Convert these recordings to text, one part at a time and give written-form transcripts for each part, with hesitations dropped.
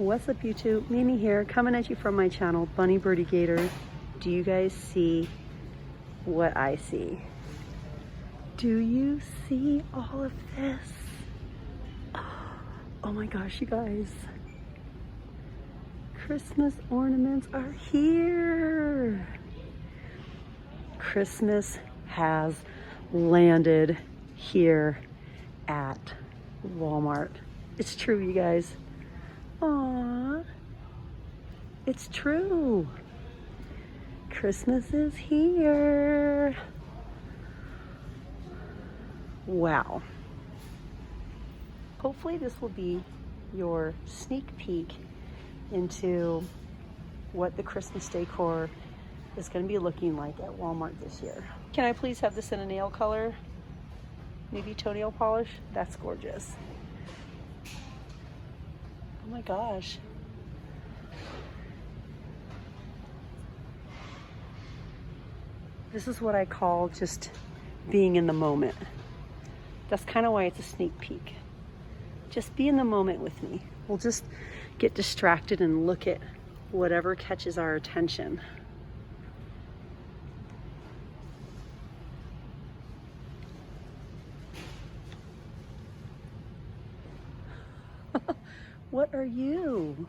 What's up YouTube? Mimi here, coming at you from my channel, Bunny Birdy Gator. Do you guys see what I see? Do you see all of this? Oh my gosh, you guys. Christmas ornaments are here. Christmas has landed here at Walmart. It's true, you guys. Aww, it's true. Christmas is here. Wow. Hopefully this will be your sneak peek into what the Christmas decor is going to be looking like at Walmart this year. Can I please have this in a nail color? Maybe toenail polish? That's gorgeous. Oh my gosh. This is what I call just being in the moment. That's kind of why it's a sneak peek. Just be in the moment with me. We'll just get distracted and look at whatever catches our attention. What are you?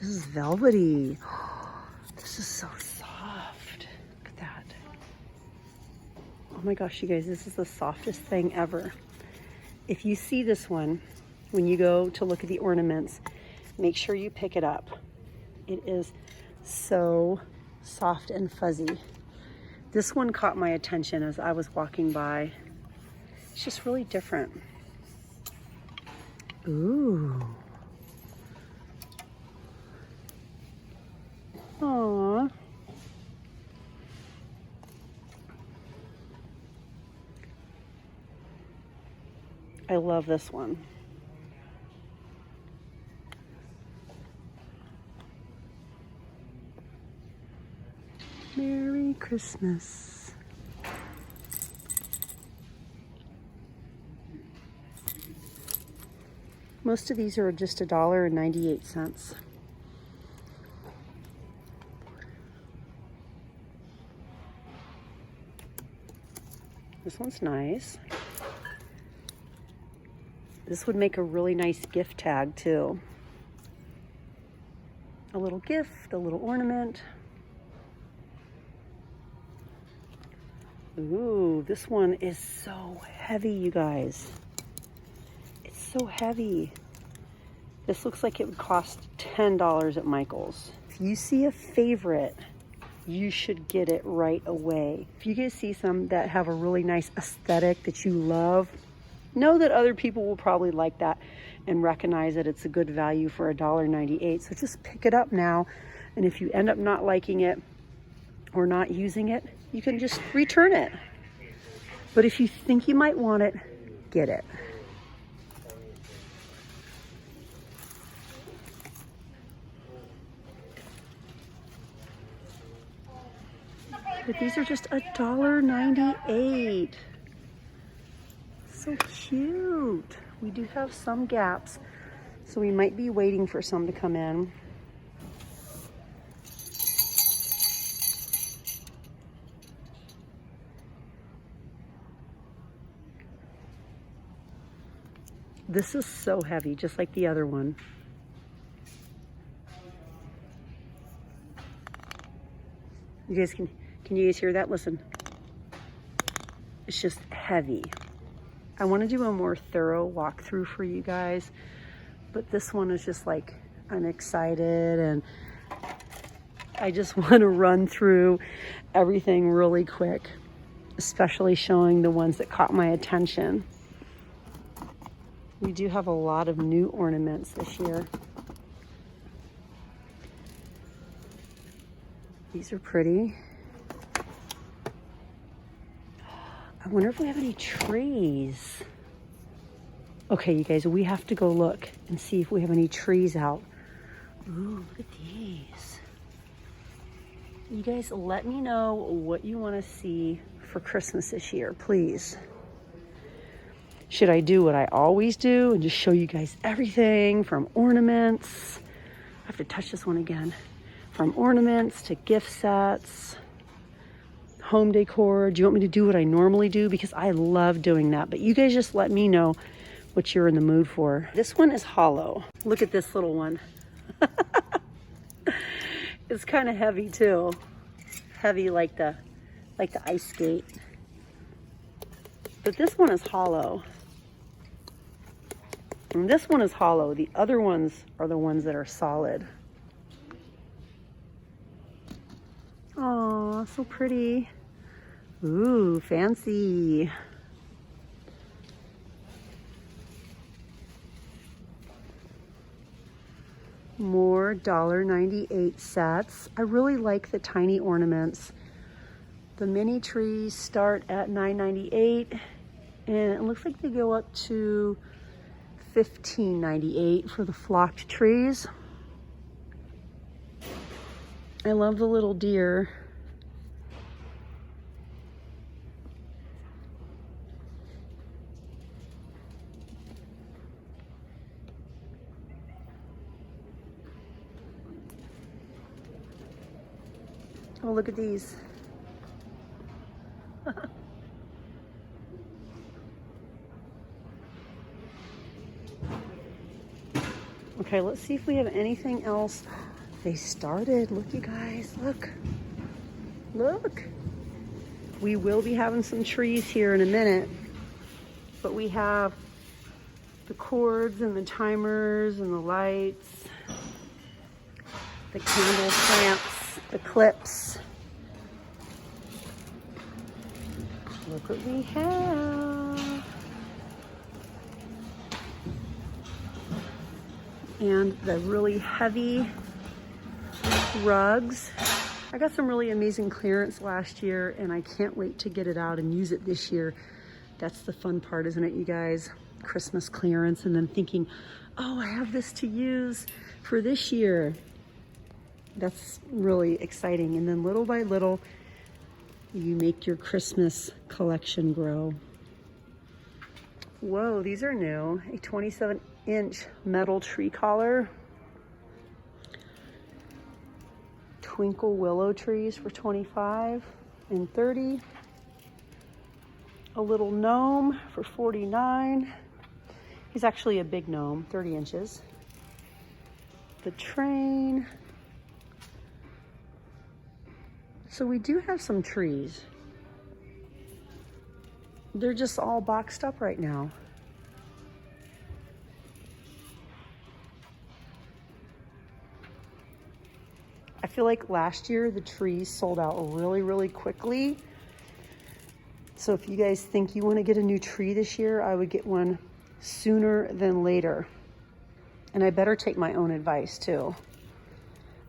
This is velvety. This is so soft. Look at that. Oh my gosh, you guys, this is the softest thing ever. If you see this one, when you go to look at the ornaments, make sure you pick it up. It is so soft and fuzzy. This one caught my attention as I was walking by. It's just really different. Ooh. Aww. I love this one. Merry Christmas. Most of these are just $1.98. This one's nice. This would make a really nice gift tag too. A little gift, a little ornament. Ooh, this one is so heavy, you guys. It's so heavy. This looks like it would cost $10 at Michael's. If you see a favorite, you should get it right away. If you guys see some that have a really nice aesthetic that you love, know that other people will probably like that and recognize that it's a good value for $1.98. So just pick it up now. And if you end up not liking it or not using it, you can just return it. But if you think you might want it, get it. But these are just $1.98. So cute. We do have some gaps, so we might be waiting for some to come in. This is so heavy, just like the other one. You guys can you guys hear that? Listen. It's just heavy. I want to do a more thorough walkthrough for you guys, but this one is just like, I'm excited and I just want to run through everything really quick, especially showing the ones that caught my attention. We do have a lot of new ornaments this year. These are pretty. I wonder if we have any trees. Okay, you guys, we have to go look and see if we have any trees out. Ooh, look at these. You guys, let me know what you want to see for Christmas this year, please. Should I do what I always do and just show you guys everything from ornaments? I have to touch this one again. From ornaments to gift sets, home decor. Do you want me to do what I normally do? Because I love doing that. But you guys just let me know what you're in the mood for. This one is hollow. Look at this little one. It's kind of heavy too. Heavy like the ice skate. But this one is hollow. And this one is hollow. The other ones are the ones that are solid. Aw, so pretty. Ooh, fancy. More $1.98 sets. I really like the tiny ornaments. The mini trees start at $9.98 and it looks like they go up to $15.98 for the flocked trees. I love the little deer. Oh, look at these. Okay, let's see if we have anything else. They started. Look, you guys. Look. Look. We will be having some trees here in a minute. But we have the cords and the timers and the lights, the candle clamps, the clips. Look what we have. And the really heavy rugs. I got some really amazing clearance last year and I can't wait to get it out and use it this year. That's the fun part, isn't it, you guys? Christmas clearance and then thinking, oh, I have this to use for this year. That's really exciting. And then little by little, you make your Christmas collection grow. Whoa, these are new. A 27-inch metal tree collar. Twinkle willow trees for $25 and $30. A little gnome for $49. He's actually a big gnome, 30 inches. The train. So we do have some trees. They're just all boxed up right now. I feel like last year the trees sold out really, really quickly. So if you guys think you want to get a new tree this year, I would get one sooner than later. And I better take my own advice too.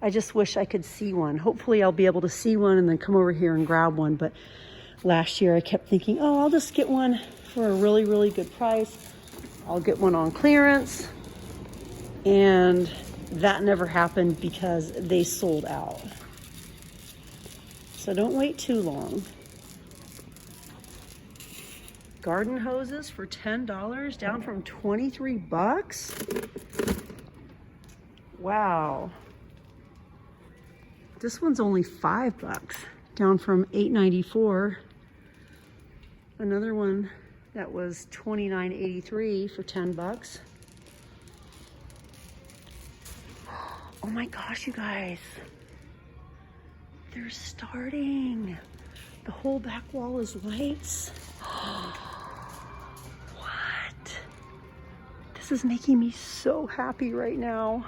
I just wish I could see one. Hopefully I'll be able to see one and then come over here and grab one. But last year I kept thinking, oh, I'll just get one for a really, really good price. I'll get one on clearance. And that never happened because they sold out. So don't wait too long. Garden hoses for $10, down from 23 bucks. Wow. This one's only 5 bucks, down from $8.94. Another one that was $29.83 for 10 bucks. Oh my gosh, you guys. They're starting. The whole back wall is lights. What? This is making me so happy right now.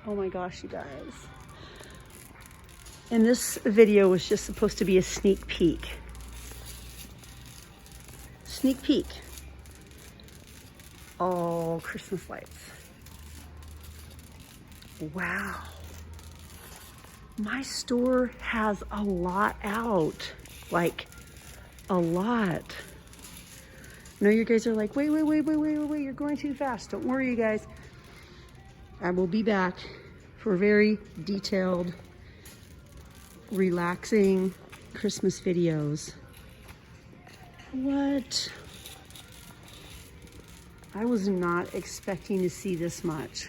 Oh my gosh, you guys. And this video was just supposed to be a sneak peek. Sneak peek. Oh, Christmas lights. Wow. My store has a lot out, like a lot. I know you guys are like, wait, you're going too fast. Don't worry, you guys. I will be back for very detailed, relaxing Christmas videos. What? I was not expecting to see this much.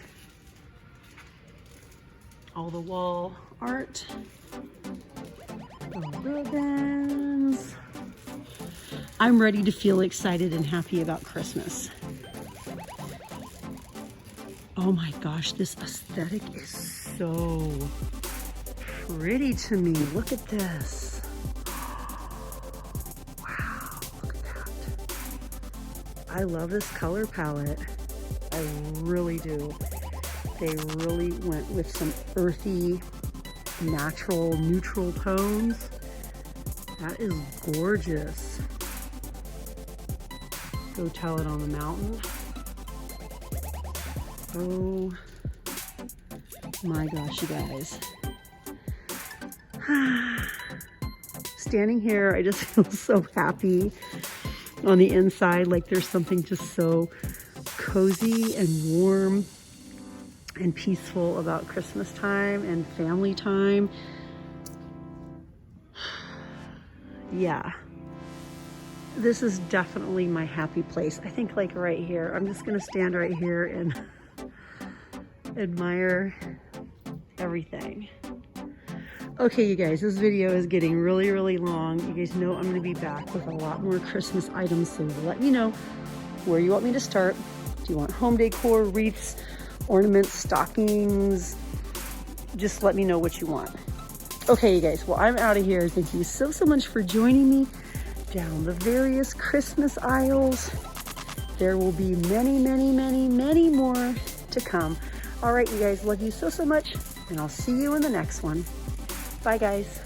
All the wall art, the ribbons. I'm ready to feel excited and happy about Christmas. Oh my gosh, this aesthetic is so pretty to me. Look at this. Wow, look at that. I love this color palette. I really do. They really went with some earthy, natural, neutral tones. That is gorgeous. Go tell it on the mountain. Oh my gosh, you guys. Standing here, I just feel so happy on the inside. Like there's something just so cozy and warm and peaceful about Christmas time and family time. Yeah, this is definitely my happy place. I think like right here, I'm just gonna stand right here and admire everything. Okay, you guys, this video is getting really, really long. You guys know I'm gonna be back with a lot more Christmas items, so let me know where you want me to start. Do you want home decor, wreaths, ornaments, stockings? Just let me know what you want. Okay, you guys, well, I'm out of here. Thank you so much for joining me down the various Christmas aisles. There will be many, many, many, many more to come. All right, you guys, love you so much, and I'll see you in the next one. Bye, guys.